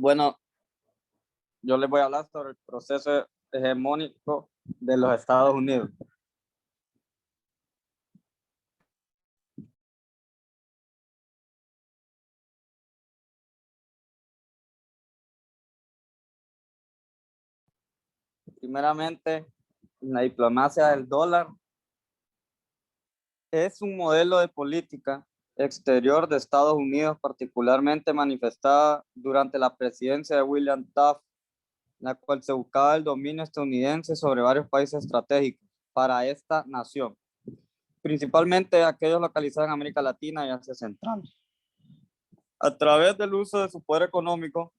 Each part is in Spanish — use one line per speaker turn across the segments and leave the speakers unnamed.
Bueno, yo les voy a hablar sobre el proceso hegemónico de los Estados Unidos. Primeramente, la diplomacia del dólar es un modelo de política exterior de Estados Unidos, particularmente manifestada durante la presidencia de William Taft, en la cual se buscaba el dominio estadounidense sobre varios países estratégicos para esta nación, principalmente aquellos localizados en América Latina y Asia Central. A través del uso de su poder económico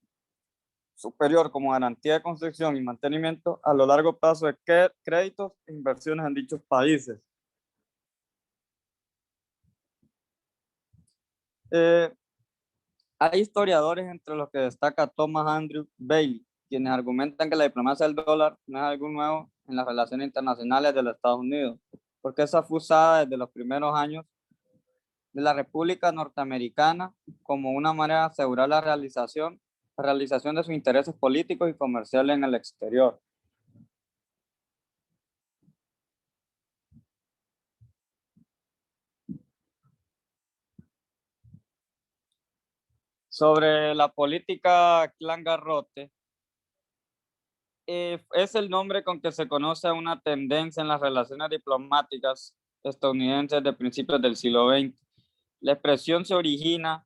superior como garantía de construcción y mantenimiento a lo largo plazo de créditos e inversiones en dichos países. Hay historiadores entre los que destaca Thomas Andrew Bailey, quienes argumentan que la diplomacia del dólar no es algo nuevo en las relaciones internacionales de los Estados Unidos, porque esa fue usada desde los primeros años de la República Norteamericana como una manera de asegurar la realización de sus intereses políticos y comerciales en el exterior. Sobre la política Clan Garrote, es el nombre con que se conoce a una tendencia en las relaciones diplomáticas estadounidenses de principios del siglo XX. La expresión se origina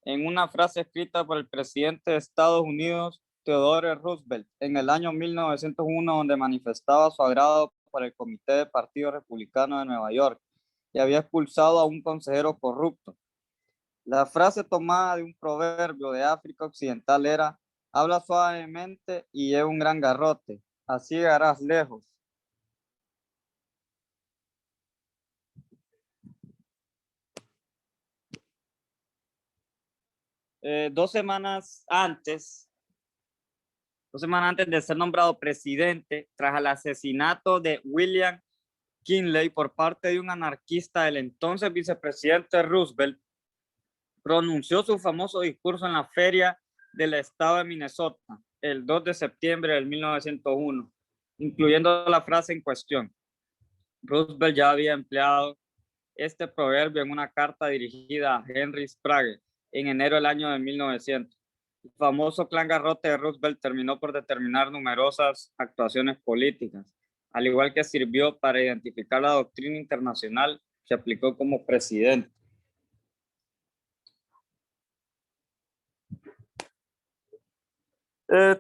en una frase escrita por el presidente de Estados Unidos, Theodore Roosevelt, en el año 1901, donde manifestaba su agrado por el Comité de Partido Republicano de Nueva York y había expulsado a un consejero corrupto. La frase tomada de un proverbio de África Occidental era: habla suavemente y lleva un gran garrote, así llegarás lejos. Dos semanas antes de ser nombrado presidente, tras el asesinato de William McKinley por parte de un anarquista del entonces vicepresidente Roosevelt, pronunció su famoso discurso en la feria del estado de Minnesota el 2 de septiembre de 1901, incluyendo la frase en cuestión. Roosevelt ya había empleado este proverbio en una carta dirigida a Henry Sprague en enero del año de 1900. El famoso clan garrote de Roosevelt terminó por determinar numerosas actuaciones políticas, al igual que sirvió para identificar la doctrina internacional que aplicó como presidente.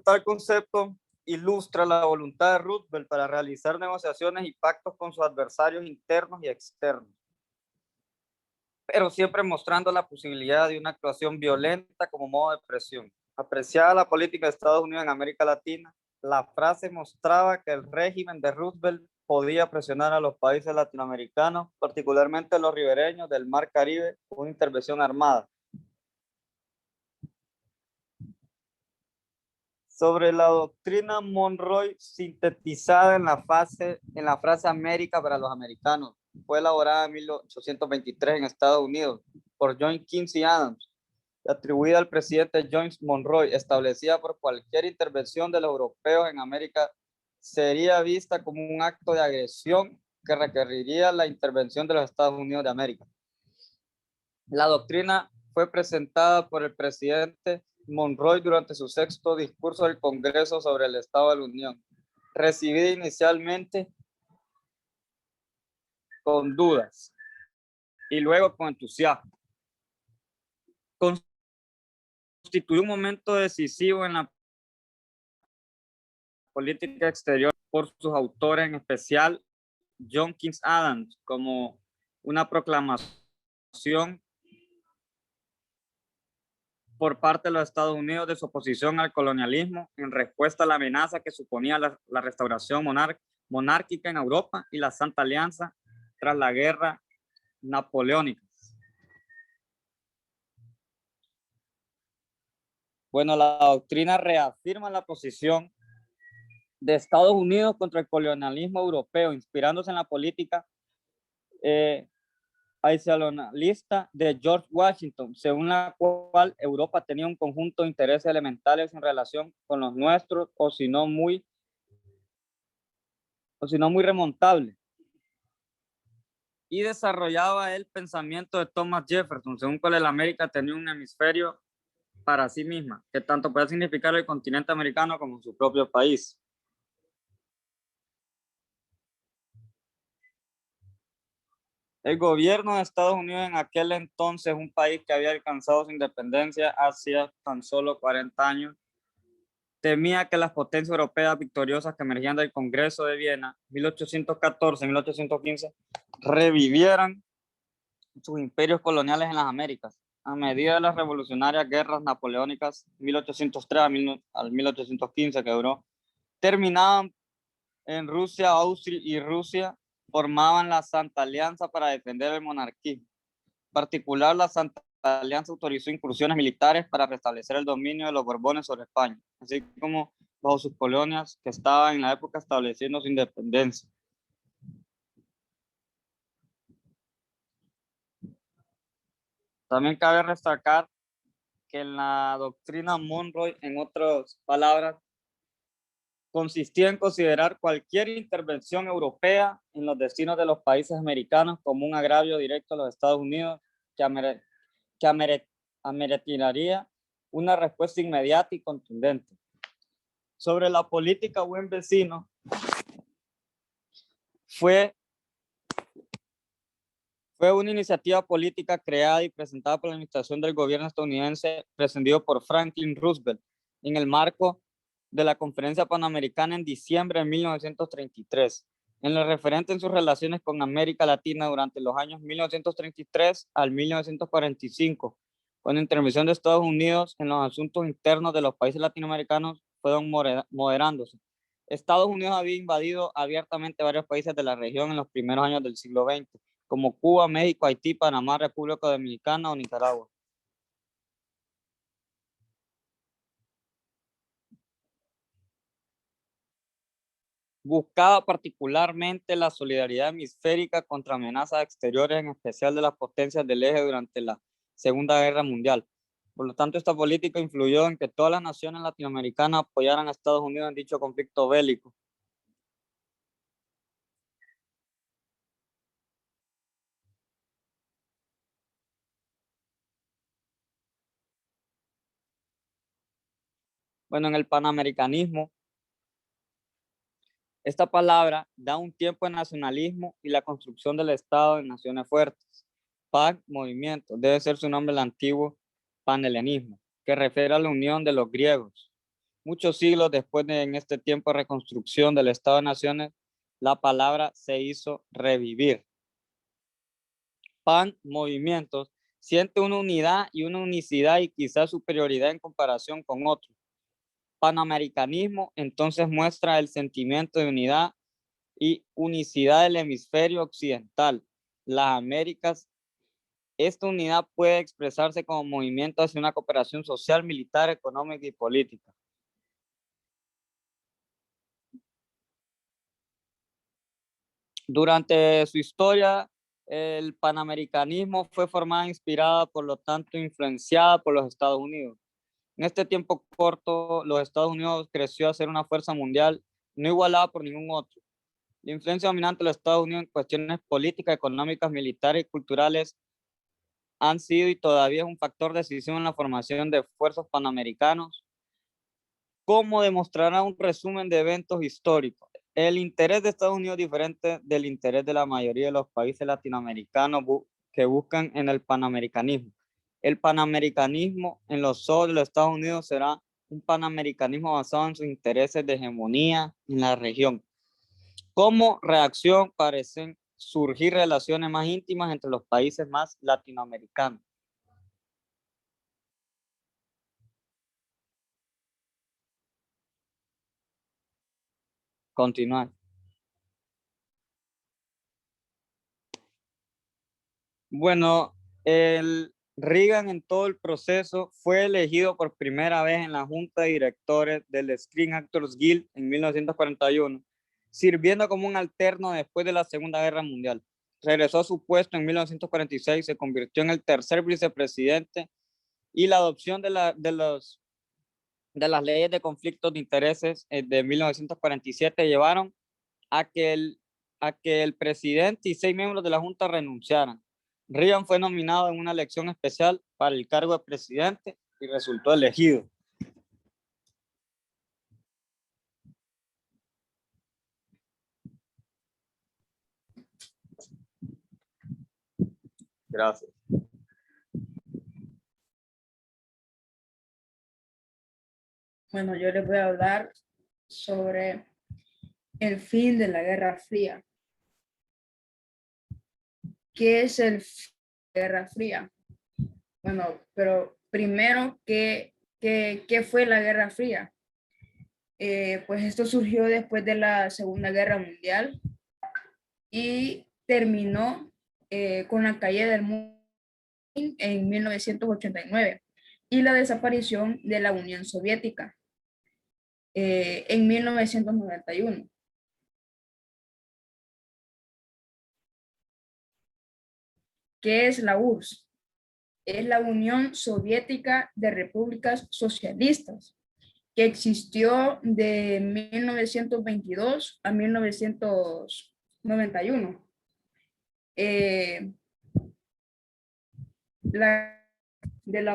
Tal concepto ilustra la voluntad de Roosevelt para realizar negociaciones y pactos con sus adversarios internos y externos, pero siempre mostrando la posibilidad de una actuación violenta como modo de presión. Apreciada la política de Estados Unidos en América Latina, la frase mostraba que el régimen de Roosevelt podía presionar a los países latinoamericanos, particularmente los ribereños del Mar Caribe, con una intervención armada. Sobre la doctrina Monroe sintetizada en la frase América para los americanos. Fue elaborada en 1823 en Estados Unidos por John Quincy Adams, atribuida al presidente James Monroe, establecida por cualquier intervención de los europeos en América sería vista como un acto de agresión que requeriría la intervención de los Estados Unidos de América. La doctrina fue presentada por el presidente Monroe durante su sexto discurso del Congreso sobre el Estado de la Unión, recibida inicialmente con dudas y luego con entusiasmo. Constituyó un momento decisivo en la política exterior por sus autores, en especial John Quincy Adams, como una proclamación por parte de los Estados Unidos de su oposición al colonialismo en respuesta a la amenaza que suponía la restauración monárquica en Europa y la Santa Alianza tras la guerra napoleónica. Bueno, la doctrina reafirma la posición de Estados Unidos contra el colonialismo europeo, inspirándose en la política aislacionista de George Washington, según la cual Europa tenía un conjunto de intereses elementales en relación con los nuestros, o si no muy remontable. Y desarrollaba el pensamiento de Thomas Jefferson, según cual el América tenía un hemisferio para sí misma, que tanto puede significar el continente americano como su propio país. El gobierno de Estados Unidos en aquel entonces, un país que había alcanzado su independencia hacía tan solo 40 años, temía que las potencias europeas victoriosas que emergían del Congreso de Viena, 1814-1815, revivieran sus imperios coloniales en las Américas, a medida de las revolucionarias guerras napoleónicas 1803 al 1815 que duró, terminaban en Rusia, Austria y Rusia, formaban la Santa Alianza para defender el monarquismo. En particular, la Santa Alianza autorizó incursiones militares para restablecer el dominio de los Borbones sobre España, así como bajo sus colonias que estaban en la época estableciendo su independencia. También cabe destacar que en la doctrina Monroe, en otras palabras, consistía en considerar cualquier intervención europea en los destinos de los países americanos como un agravio directo a los Estados Unidos que ameritaría una respuesta inmediata y contundente. Sobre la política buen vecino, fue una iniciativa política creada y presentada por la administración del gobierno estadounidense presidido por Franklin Roosevelt en el marco de la Conferencia Panamericana en diciembre de 1933, en lo referente en sus relaciones con América Latina durante los años 1933 al 1945, con intervención de Estados Unidos en los asuntos internos de los países latinoamericanos fueron moderándose. Estados Unidos había invadido abiertamente varios países de la región en los primeros años del siglo XX, como Cuba, México, Haití, Panamá, República Dominicana o Nicaragua. Buscaba particularmente la solidaridad hemisférica contra amenazas exteriores, en especial de las potencias del eje durante la Segunda Guerra Mundial. Por lo tanto, esta política influyó en que todas las naciones latinoamericanas apoyaran a Estados Unidos en dicho conflicto bélico. Bueno, en el panamericanismo, esta palabra da un tiempo de nacionalismo y la construcción del Estado de naciones fuertes. PAN, movimiento, debe ser su nombre el antiguo panhelenismo, que refiere a la unión de los griegos. Muchos siglos después de en este tiempo de reconstrucción del Estado de Naciones, la palabra se hizo revivir. PAN, movimientos, siente una unidad y una unicidad y quizás superioridad en comparación con otros. Panamericanismo entonces muestra el sentimiento de unidad y unicidad del hemisferio occidental, las Américas. Esta unidad puede expresarse como movimiento hacia una cooperación social, militar, económica y política. Durante su historia, el panamericanismo fue formada, inspirada, por lo tanto, influenciada por los Estados Unidos. En este tiempo corto, los Estados Unidos creció a ser una fuerza mundial no igualada por ningún otro. La influencia dominante de los Estados Unidos en cuestiones políticas, económicas, militares y culturales han sido y todavía es un factor decisivo en la formación de esfuerzos panamericanos, como demostrará un resumen de eventos históricos. El interés de Estados Unidos es diferente del interés de la mayoría de los países latinoamericanos que buscan en el panamericanismo. El panamericanismo en los ojos de los Estados Unidos será un panamericanismo basado en sus intereses de hegemonía en la región. Como reacción parecen surgir relaciones más íntimas entre los países más latinoamericanos. Continuar. Bueno, el Reagan en todo el proceso fue elegido por primera vez en la Junta de Directores del Screen Actors Guild en 1941, sirviendo como un alterno después de la Segunda Guerra Mundial. regresó a su puesto en 1946, se convirtió en el tercer vicepresidente y la adopción de las leyes de conflictos de intereses de 1947 llevaron a que el presidente y 6 miembros de la Junta renunciaran. Reagan fue nominado en una elección especial para el cargo de presidente y resultó elegido. Gracias.
Bueno, yo les voy a hablar sobre el fin de la Guerra Fría. ¿Qué es el fin de la Guerra Fría? Bueno, pero primero, ¿qué fue la Guerra Fría? Pues esto surgió después de la Segunda Guerra Mundial y terminó con la caída del muro en 1989 y la desaparición de la Unión Soviética en 1991. ¿Qué es la URSS? Es la Unión Soviética de Repúblicas Socialistas, que existió de 1922 a 1991. De la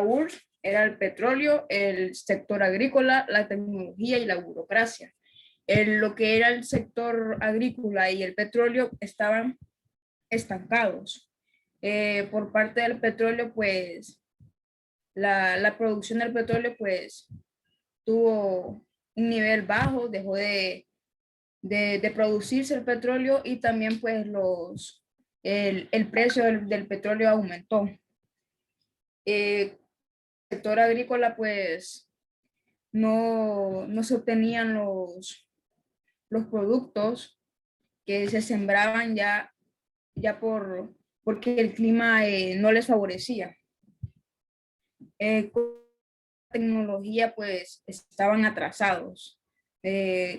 URSS era el petróleo, el sector agrícola, la tecnología y la burocracia. Lo que era el sector agrícola y el petróleo estaban estancados. Por parte del petróleo, pues la producción del petróleo pues tuvo un nivel bajo, dejó de producirse el petróleo y también pues el precio del petróleo aumentó. El sector agrícola pues no se obtenían los productos que se sembraban ya porque el clima no les favorecía. Con la tecnología pues estaban atrasados,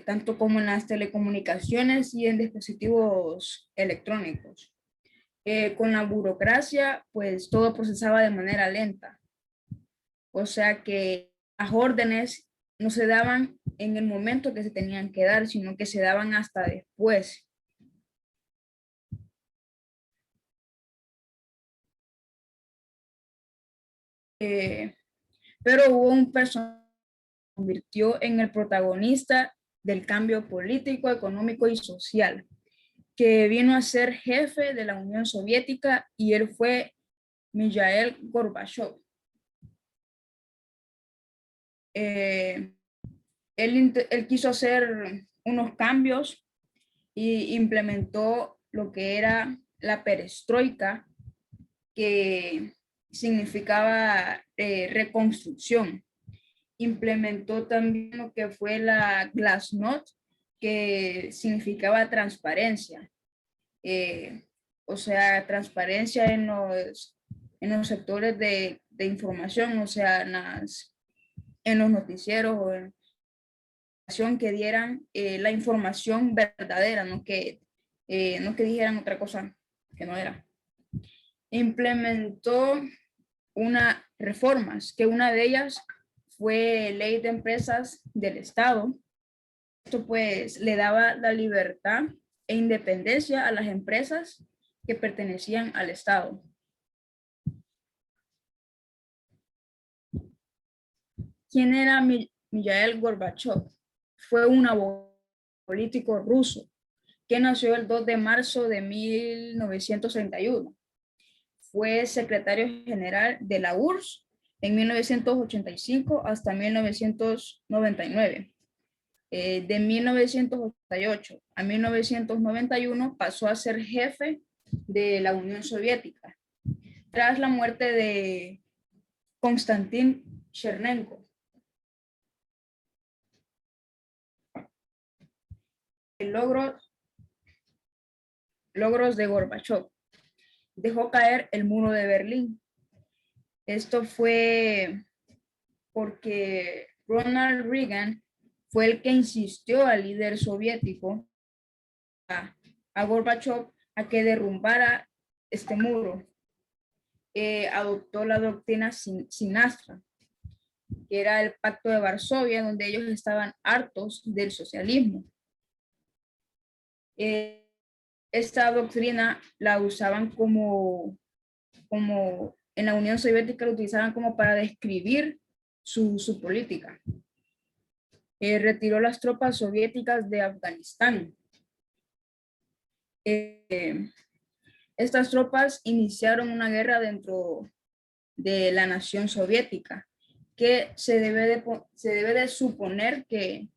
tanto como en las telecomunicaciones y en dispositivos electrónicos. Con la burocracia pues todo procesaba de manera lenta, o sea que las órdenes no se daban en el momento que se tenían que dar, sino que se daban hasta después. Pero hubo un personaje que se convirtió en el protagonista del cambio político, económico y social, que vino a ser jefe de la Unión Soviética, y él fue Mikhail Gorbachev. Él quiso hacer unos cambios y implementó lo que era la perestroika, que significaba reconstrucción. Implementó también lo que fue la glasnost, que significaba transparencia. O sea, transparencia en los sectores de información, o sea, en los noticieros o en que dieran la información verdadera, no que dijeran otra cosa que no era. Implementó unas reformas, que una de ellas fue ley de empresas del Estado. Esto pues le daba la libertad e independencia a las empresas que pertenecían al Estado. ¿Quién era Mikhail Gorbachev? Fue un abogado político ruso que nació el 2 de marzo de 1931. Fue secretario general de la URSS en 1985 hasta 1999. De 1988 a 1991 pasó a ser jefe de la Unión Soviética tras la muerte de Konstantin Chernenko. Logros de Gorbachev. Dejó caer el muro de Berlín. Esto fue porque Ronald Reagan fue el que insistió al líder soviético, a Gorbachev, a que derrumbara este muro, adoptó la doctrina Sinastra, que era el Pacto de Varsovia, donde ellos estaban hartos del socialismo. Esta doctrina la usaban como en la Unión Soviética lo utilizaban como para describir su política. Retiró las tropas soviéticas de Afganistán. Estas tropas iniciaron una guerra dentro de la nación soviética, que se debe de suponer que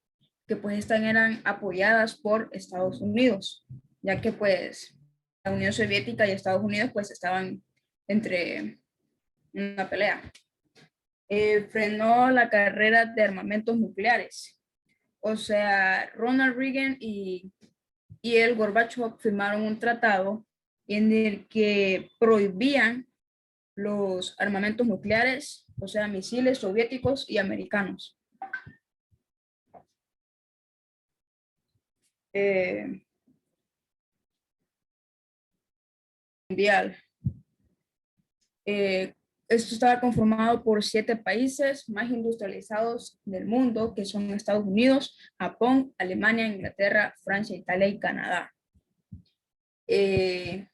pues estas eran apoyadas por Estados Unidos, ya que pues la Unión Soviética y Estados Unidos pues estaban entre una pelea. Frenó la carrera de armamentos nucleares. O sea, Ronald Reagan y el Gorbachev firmaron un tratado en el que prohibían los armamentos nucleares, o sea, misiles soviéticos y americanos. Mundial. Esto estaba conformado por 7 países más industrializados del mundo, que son Estados Unidos, Japón, Alemania, Inglaterra, Francia, Italia y Canadá. Este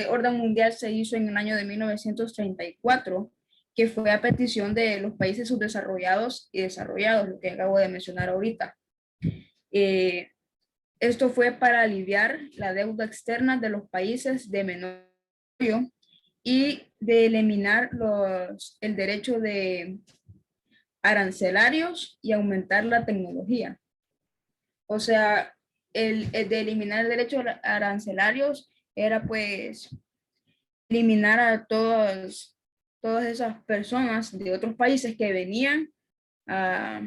orden mundial se hizo en el año de 1934, que fue a petición de los países subdesarrollados y desarrollados, lo que acabo de mencionar ahorita. Esto fue para aliviar la deuda externa de los países de menor desarrollo y de eliminar el derecho de arancelarios y aumentar la tecnología. O sea, el de eliminar el derecho arancelarios era pues eliminar a todas esas personas de otros países que venían a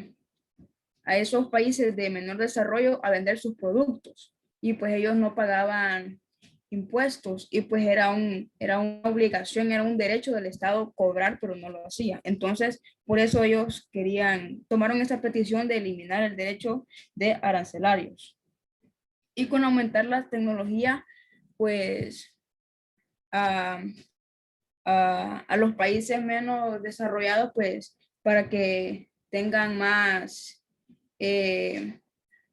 esos países de menor desarrollo a vender sus productos, y pues ellos no pagaban impuestos, y pues era una obligación, era un derecho del Estado cobrar, pero no lo hacía. Entonces, por eso ellos tomaron esa petición de eliminar el derecho de arancelarios. Y con aumentar la tecnología, pues a los países menos desarrollados, pues para que tengan más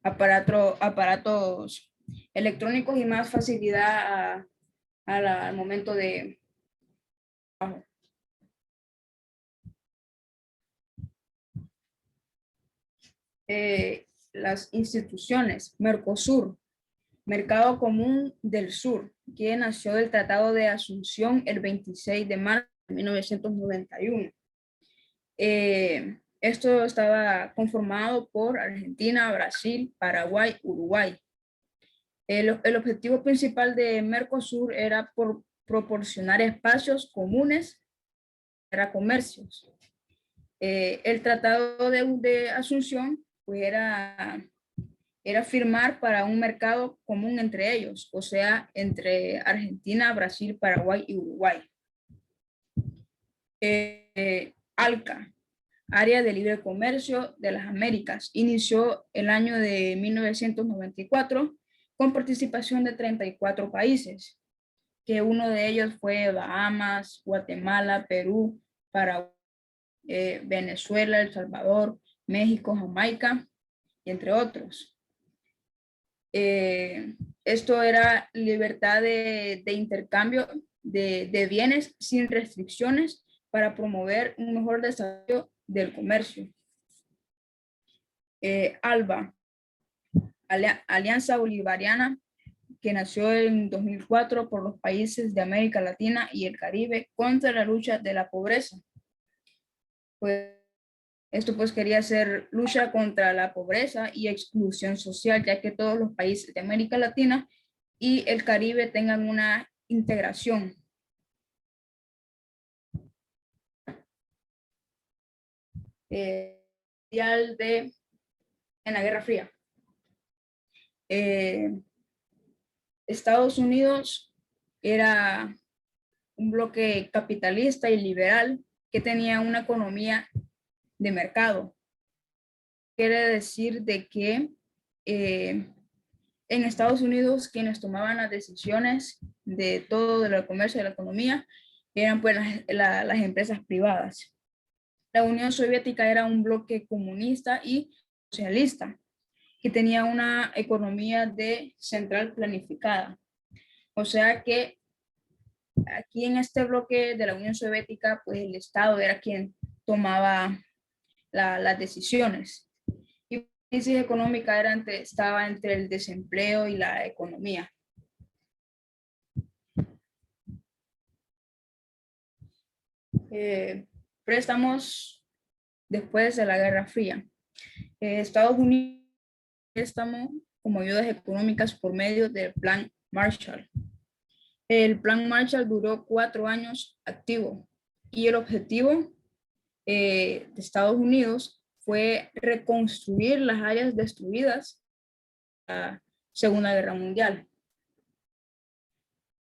aparatos electrónicos y más facilidad al momento de trabajo. Las instituciones, Mercosur, Mercado Común del Sur, que nació del Tratado de Asunción el 26 de marzo de 1991. Esto estaba conformado por Argentina, Brasil, Paraguay, Uruguay. El objetivo principal de Mercosur era proporcionar espacios comunes para comercios. El Tratado de Asunción pues era firmar para un mercado común entre ellos, o sea, entre Argentina, Brasil, Paraguay y Uruguay. ALCA, Área de Libre Comercio de las Américas, inició el año de 1994 con participación de 34 países, que uno de ellos fue Bahamas, Guatemala, Perú, Paraguay, Venezuela, El Salvador, México, Jamaica, y entre otros. Esto era libertad de intercambio de bienes sin restricciones para promover un mejor desarrollo del comercio. ALBA, Alianza Bolivariana, que nació en 2004 por los países de América Latina y el Caribe contra la lucha de la pobreza. Pues esto pues quería hacer lucha contra la pobreza y exclusión social, ya que todos los países de América Latina y el Caribe tengan una integración. En la Guerra Fría. Estados Unidos era un bloque capitalista y liberal que tenía una economía de mercado. Quiere decir de que En Estados Unidos, quienes tomaban las decisiones de todo de la comercio y de la economía eran pues las empresas privadas. La Unión Soviética era un bloque comunista y socialista que tenía una economía de central planificada. O sea que aquí en este bloque de la Unión Soviética, pues el Estado era quien tomaba las decisiones. Y la crisis económica estaba entre el desempleo y la economía. Préstamos después de la Guerra Fría. Estados Unidos préstamo como ayudas económicas por medio del Plan Marshall. El Plan Marshall duró 4 años activo y el objetivo de Estados Unidos fue reconstruir las áreas destruidas en la Segunda Guerra Mundial.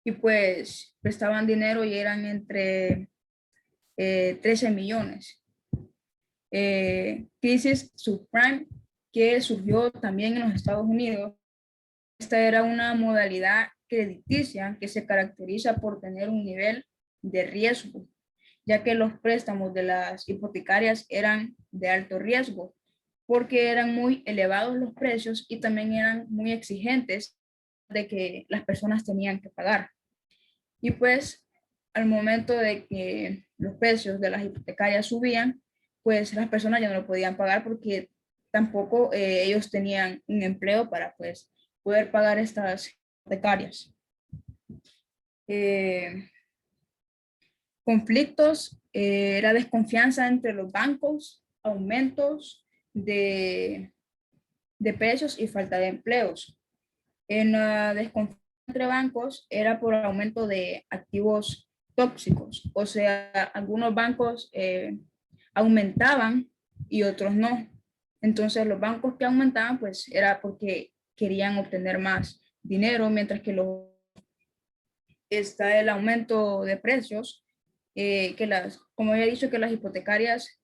Y pues prestaban dinero y eran entre 13 millones. Crisis subprime que surgió también en los Estados Unidos. Esta era una modalidad crediticia que se caracteriza por tener un nivel de riesgo, ya que los préstamos de las hipotecarias eran de alto riesgo, porque eran muy elevados los precios y también eran muy exigentes de que las personas tenían que pagar. Y pues al momento de que los precios de las hipotecarias subían, pues las personas ya no lo podían pagar porque tampoco ellos tenían un empleo para pues poder pagar estas hipotecarias. Conflictos, la desconfianza entre los bancos, aumentos de precios y falta de empleos. En la desconfianza entre bancos era por aumento de activos tóxicos, o sea, algunos bancos aumentaban y otros no. Entonces los bancos que aumentaban pues era porque querían obtener más dinero, mientras que está el aumento de precios, como había dicho, que las hipotecarias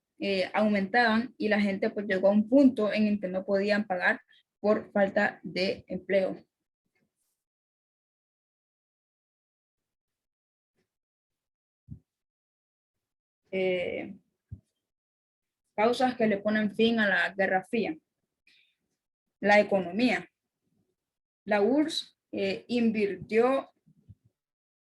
aumentaban y la gente pues llegó a un punto en el que no podían pagar por falta de empleo. Causas que le ponen fin a la Guerra Fría. La economía. La URSS invirtió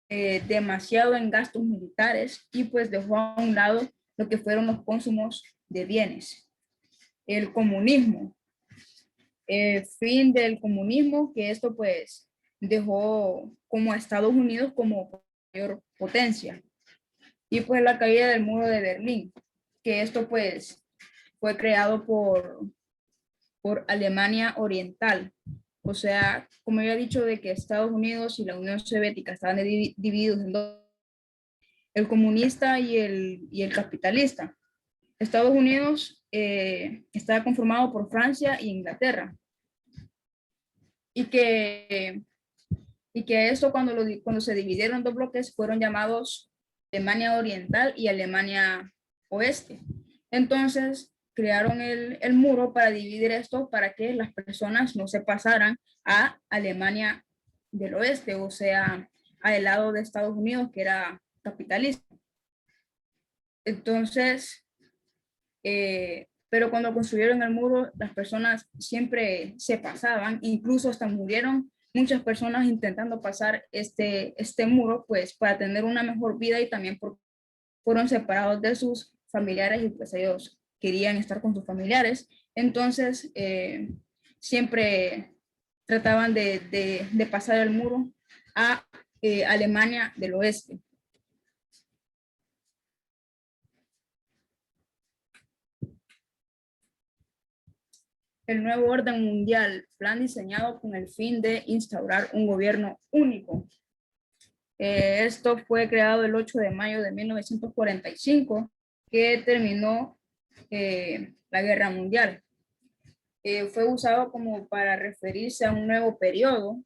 demasiado en gastos militares y pues dejó a un lado lo que fueron los consumos de bienes. El comunismo. Fin del comunismo, que esto pues dejó como a Estados Unidos como mayor potencia. Y pues la caída del muro de Berlín, que esto pues fue creado por Alemania Oriental. O sea, como ya he dicho, de que Estados Unidos y la Unión Soviética estaban divididos en dos, el comunista y el capitalista. Estados Unidos estaba conformado por Francia e Inglaterra. Y que esto cuando se dividieron en dos bloques fueron llamados Alemania Oriental y Alemania Oeste. Entonces crearon el muro para dividir esto para que las personas no se pasaran a Alemania del Oeste, o sea, al lado de Estados Unidos, que era capitalista. Entonces, pero cuando construyeron el muro, las personas siempre se pasaban, incluso hasta murieron muchas personas intentando pasar este muro, pues para tener una mejor vida y también porque fueron separados de sus familiares y pues ellos querían estar con sus familiares. Entonces, siempre trataban de pasar el muro a Alemania del Oeste. El nuevo orden mundial, plan diseñado con el fin de instaurar un gobierno único. Esto fue creado el 8 de mayo de 1945, que terminó la Guerra Mundial. Fue usado como para referirse a un nuevo periodo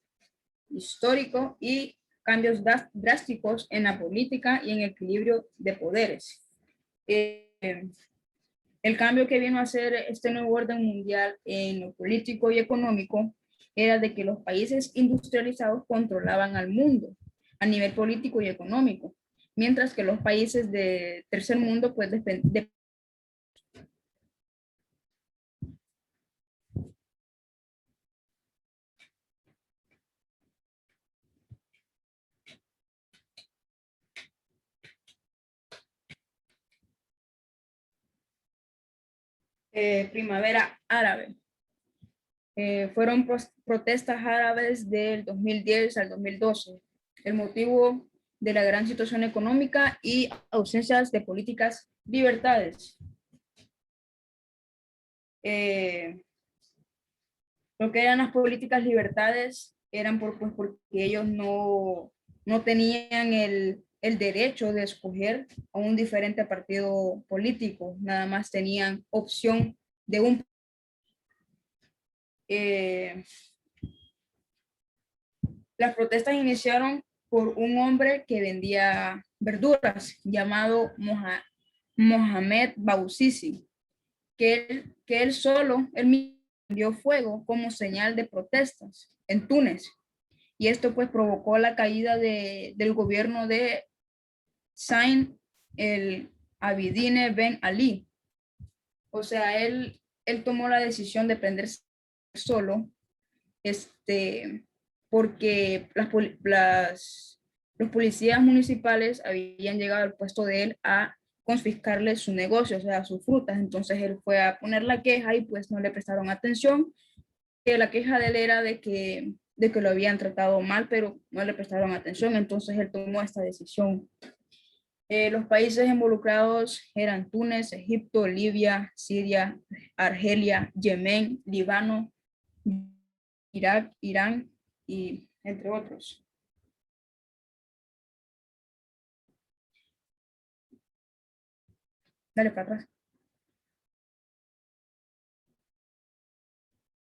histórico y cambios drásticos en la política y en el equilibrio de poderes. El cambio que vino a hacer este nuevo orden mundial en lo político y económico era de que los países industrializados controlaban al mundo a nivel político y económico, mientras que los países de tercer mundo pues dependen. Primavera árabe. Fueron protestas árabes del 2010 al 2012. El motivo de la gran situación económica y ausencias de políticas libertades. Lo que eran las políticas libertades eran porque ellos no tenían el derecho de escoger a un diferente partido político, nada más tenían opción de un. Las protestas iniciaron por un hombre que vendía verduras llamado Mohamed Bouazizi, que él solo, él mismo dio fuego como señal de protestas en Túnez. Y esto pues provocó la caída del gobierno de Zain el Abidine Ben Ali. O sea, él tomó la decisión de prenderse solo, porque los policías municipales habían llegado al puesto de él a confiscarle su negocio, o sea, sus frutas. Entonces él fue a poner la queja y pues no le prestaron atención. Que la queja de él era de que lo habían tratado mal, pero no le prestaron atención. Entonces él tomó esta decisión. Los países involucrados eran Túnez, Egipto, Libia, Siria, Argelia, Yemen, Líbano, Irak, Irán y entre otros. Dale para atrás.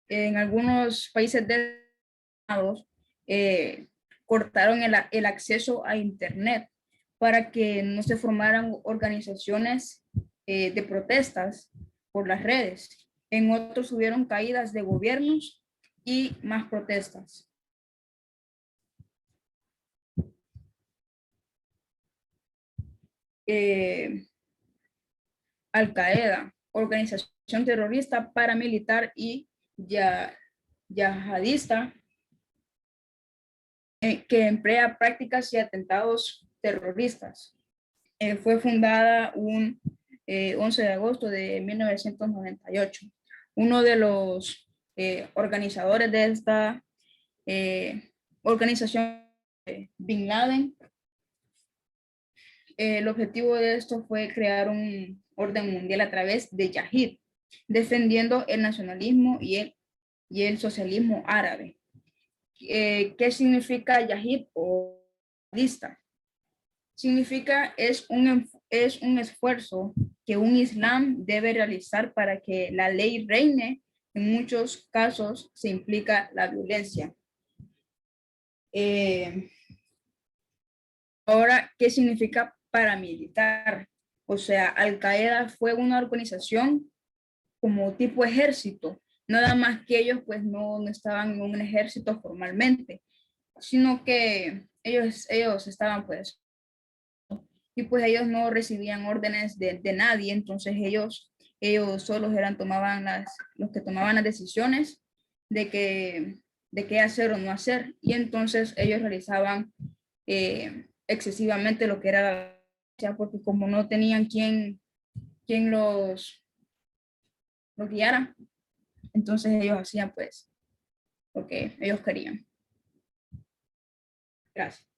En algunos países cortaron el acceso a Internet para que no se formaran organizaciones de protestas por las redes. En otros hubieron caídas de gobiernos y más protestas. Al-Qaeda, organización terrorista, paramilitar y yihadista, que emplea prácticas y atentados terroristas. Fue fundada un 11 de agosto de 1998. Uno de los organizadores de esta organización, Bin Laden. El objetivo de esto fue crear un orden mundial a través de Yahid, defendiendo el nacionalismo y el socialismo árabe. ¿Qué significa Yahid o lista? Significa es un esfuerzo que un islam debe realizar para que la ley reine. En muchos casos se implica la violencia. Ahora, ¿qué significa paramilitar? O sea, Al-Qaeda fue una organización como tipo ejército, nada más que ellos pues no estaban en un ejército formalmente, sino que ellos estaban pues, y pues ellos no recibían órdenes de nadie. Entonces ellos solos los que tomaban las decisiones de qué hacer o no hacer, y entonces ellos realizaban excesivamente lo que era la violencia, porque como no tenían quien los guiara, entonces ellos hacían pues lo que ellos querían. Gracias.